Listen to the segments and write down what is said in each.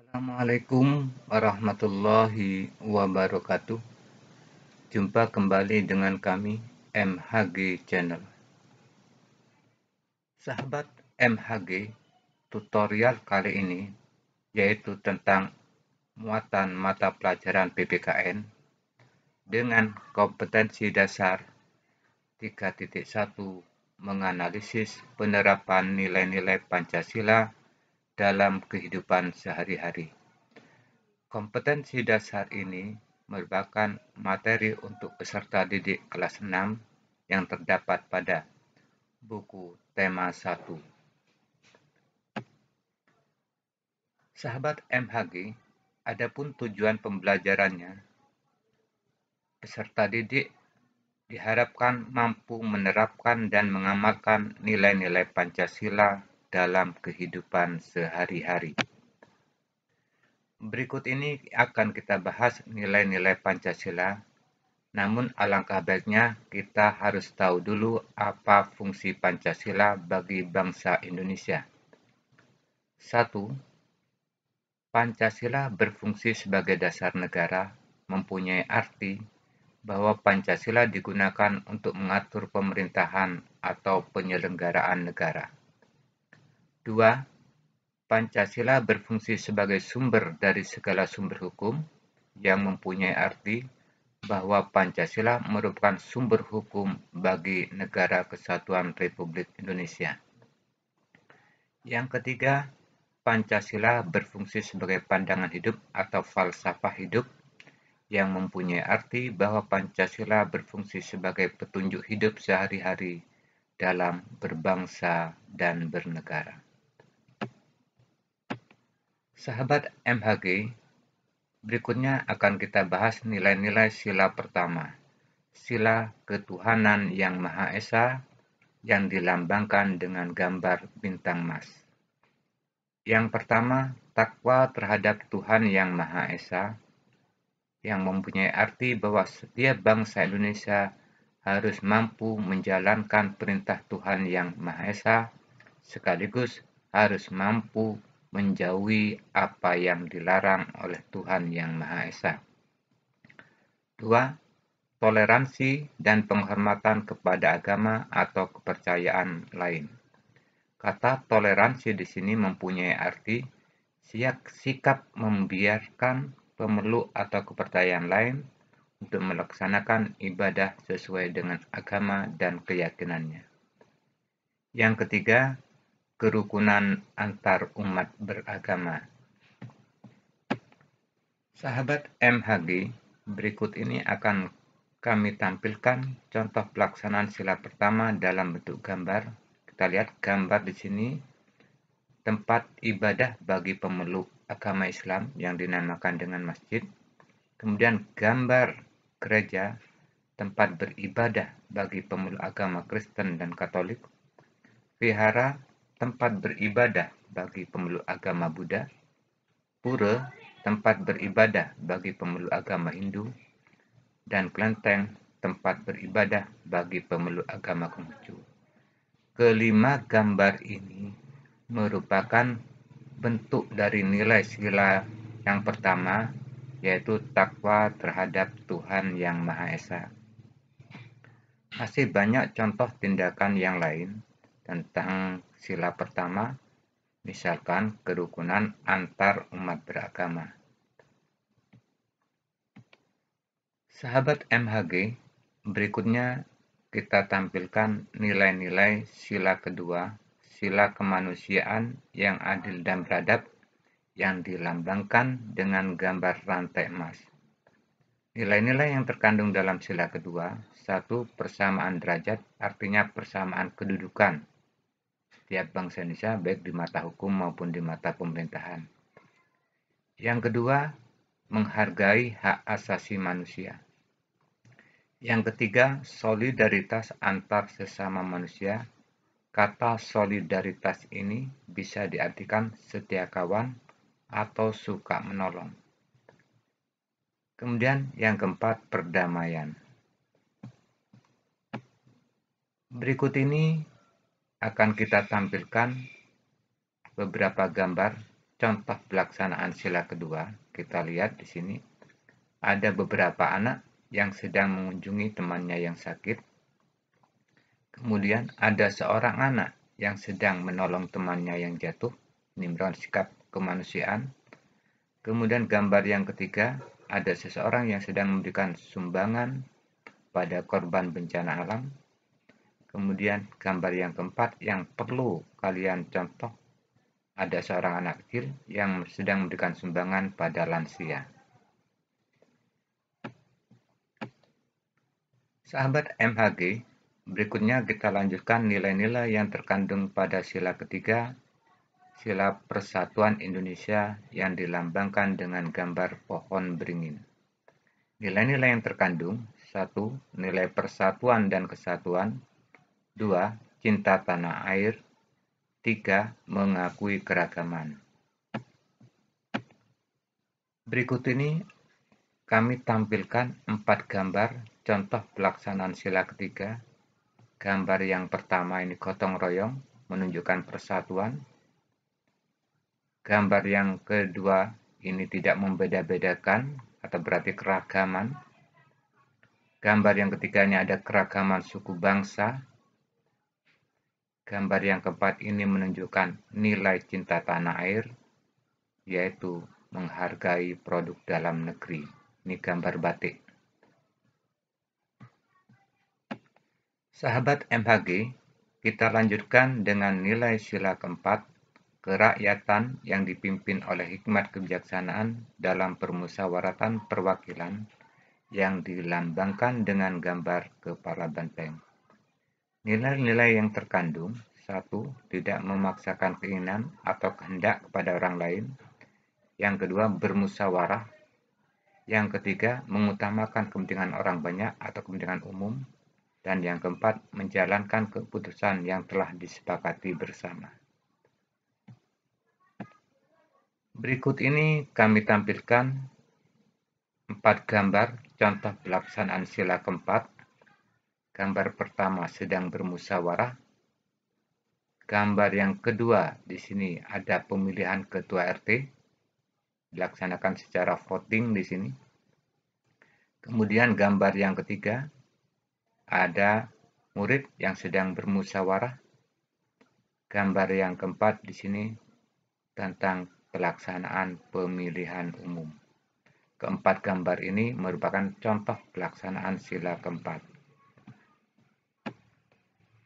Assalamualaikum warahmatullahi wabarakatuh. Jumpa kembali dengan kami MHG Channel. Sahabat MHG, tutorial kali ini yaitu tentang muatan mata pelajaran PPKN dengan kompetensi dasar 3.1 menganalisis penerapan nilai-nilai Pancasila dalam kehidupan sehari-hari. Kompetensi dasar ini merupakan materi untuk peserta didik kelas 6 yang terdapat pada buku tema 1. Sahabat MHG, adapun tujuan pembelajarannya, peserta didik diharapkan mampu menerapkan dan mengamalkan nilai-nilai Pancasila dalam kehidupan sehari-hari. Berikut ini akan kita bahas nilai-nilai Pancasila, namun alangkah baiknya kita harus tahu dulu apa fungsi Pancasila bagi bangsa Indonesia. 1. Pancasila berfungsi sebagai dasar negara, mempunyai arti bahwa Pancasila digunakan untuk mengatur pemerintahan atau penyelenggaraan negara. 2. Pancasila berfungsi sebagai sumber dari segala sumber hukum yang mempunyai arti bahwa Pancasila merupakan sumber hukum bagi Negara Kesatuan Republik Indonesia. Yang ketiga, Pancasila berfungsi sebagai pandangan hidup atau falsafah hidup yang mempunyai arti bahwa Pancasila berfungsi sebagai petunjuk hidup sehari-hari dalam berbangsa dan bernegara. Sahabat MHG, berikutnya akan kita bahas nilai-nilai sila pertama, sila ketuhanan yang Maha Esa yang dilambangkan dengan gambar bintang Mas. Yang pertama, takwa terhadap Tuhan yang Maha Esa, yang mempunyai arti bahwa setiap bangsa Indonesia harus mampu menjalankan perintah Tuhan yang Maha Esa, sekaligus harus mampu menjauhi apa yang dilarang oleh Tuhan yang Maha Esa. 2. Toleransi dan penghormatan kepada agama atau kepercayaan lain. Kata toleransi di sini mempunyai arti sikap membiarkan pemeluk atau kepercayaan lain untuk melaksanakan ibadah sesuai dengan agama dan keyakinannya. Yang ketiga, kerukunan antar umat beragama. Sahabat MHG, berikut ini akan kami tampilkan contoh pelaksanaan sila pertama dalam bentuk gambar. Kita lihat gambar di sini tempat ibadah bagi pemeluk agama Islam yang dinamakan dengan masjid. Kemudian gambar gereja, tempat beribadah bagi pemeluk agama Kristen dan Katolik. Vihara, tempat beribadah bagi pemeluk agama Buddha. Pura, tempat beribadah bagi pemeluk agama Hindu. Dan kelenteng, tempat beribadah bagi pemeluk agama Konghucu. Kelima gambar ini merupakan bentuk dari nilai sila yang pertama, yaitu takwa terhadap Tuhan yang Maha Esa. Masih banyak contoh tindakan yang lain tentang sila pertama, misalkan kerukunan antar umat beragama. Sahabat MHG, berikutnya kita tampilkan nilai-nilai sila kedua, sila kemanusiaan yang adil dan beradab yang dilambangkan dengan gambar rantai emas. Nilai-nilai yang terkandung dalam sila kedua, 1. Persamaan derajat, artinya persamaan kedudukan setiap bangsa Indonesia baik di mata hukum maupun di mata pemerintahan. Yang kedua, menghargai hak asasi manusia. Yang ketiga, solidaritas antar sesama manusia. Kata solidaritas ini bisa diartikan setia kawan atau suka menolong. Kemudian yang keempat, perdamaian. Berikut ini akan kita tampilkan beberapa gambar contoh pelaksanaan sila kedua, kita lihat di sini ada beberapa anak yang sedang mengunjungi temannya yang sakit. Kemudian ada seorang anak yang sedang menolong temannya yang jatuh. Ini merupakan sikap kemanusiaan. Kemudian gambar yang ketiga, ada seseorang yang sedang memberikan sumbangan pada korban bencana alam. Kemudian gambar yang keempat yang perlu kalian contoh, ada seorang anak kecil yang sedang memberikan sumbangan pada lansia. Sahabat MHG, berikutnya kita lanjutkan nilai-nilai yang terkandung pada sila ketiga, sila Persatuan Indonesia yang dilambangkan dengan gambar pohon beringin. Nilai-nilai yang terkandung: 1. Nilai persatuan dan kesatuan. 2. Cinta tanah air. 3. Mengakui keragaman. Berikut ini kami tampilkan 4 gambar contoh pelaksanaan sila ketiga. Gambar yang pertama ini gotong royong, menunjukkan persatuan. Gambar yang kedua ini tidak membeda-bedakan atau berarti keragaman. Gambar yang ketiganya ada keragaman suku bangsa. Gambar yang keempat ini menunjukkan nilai cinta tanah air, yaitu menghargai produk dalam negeri. Ini gambar batik. Sahabat MHG, kita lanjutkan dengan nilai sila keempat, kerakyatan yang dipimpin oleh hikmat kebijaksanaan dalam permusyawaratan perwakilan yang dilambangkan dengan gambar kepala banteng. Nilai-nilai yang terkandung: 1. Tidak memaksakan keinginan atau kehendak kepada orang lain. Yang kedua, bermusyawarah. Yang ketiga, mengutamakan kepentingan orang banyak atau kepentingan umum. Dan yang keempat, menjalankan keputusan yang telah disepakati bersama. Berikut ini kami tampilkan 4 gambar contoh pelaksanaan sila keempat. Gambar pertama sedang bermusyawarah. Gambar yang kedua di sini ada pemilihan ketua RT, dilaksanakan secara voting di sini. Kemudian gambar yang ketiga ada murid yang sedang bermusyawarah. Gambar yang keempat di sini tentang pelaksanaan pemilihan umum. Keempat gambar ini merupakan contoh pelaksanaan sila keempat.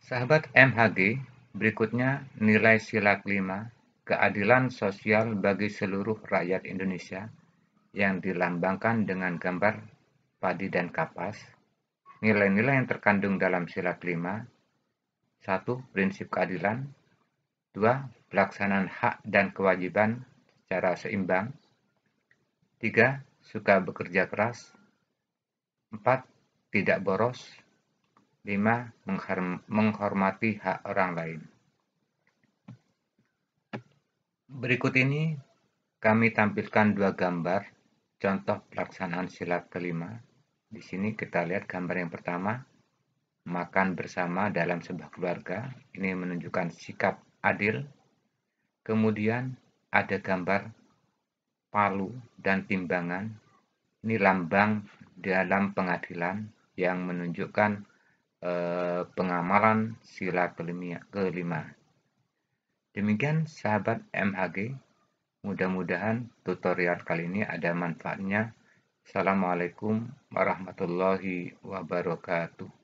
Sahabat MHG, berikutnya nilai sila kelima, keadilan sosial bagi seluruh rakyat Indonesia yang dilambangkan dengan gambar padi dan kapas. Nilai-nilai yang terkandung dalam sila kelima: 1. Prinsip keadilan. 2. Pelaksanaan hak dan kewajiban secara seimbang. 3. Suka bekerja keras. 4. Tidak boros. 5. Menghormati hak orang lain. Berikut ini kami tampilkan 2 gambar contoh pelaksanaan sila kelima. Di sini kita lihat gambar yang pertama, makan bersama dalam sebuah keluarga. Ini menunjukkan sikap adil. Kemudian ada gambar palu dan timbangan. Ini lambang dalam pengadilan yang menunjukkan pengamalan sila kelima. Demikian sahabat MHG, mudah-mudahan tutorial kali ini ada manfaatnya. Assalamualaikum warahmatullahi wabarakatuh.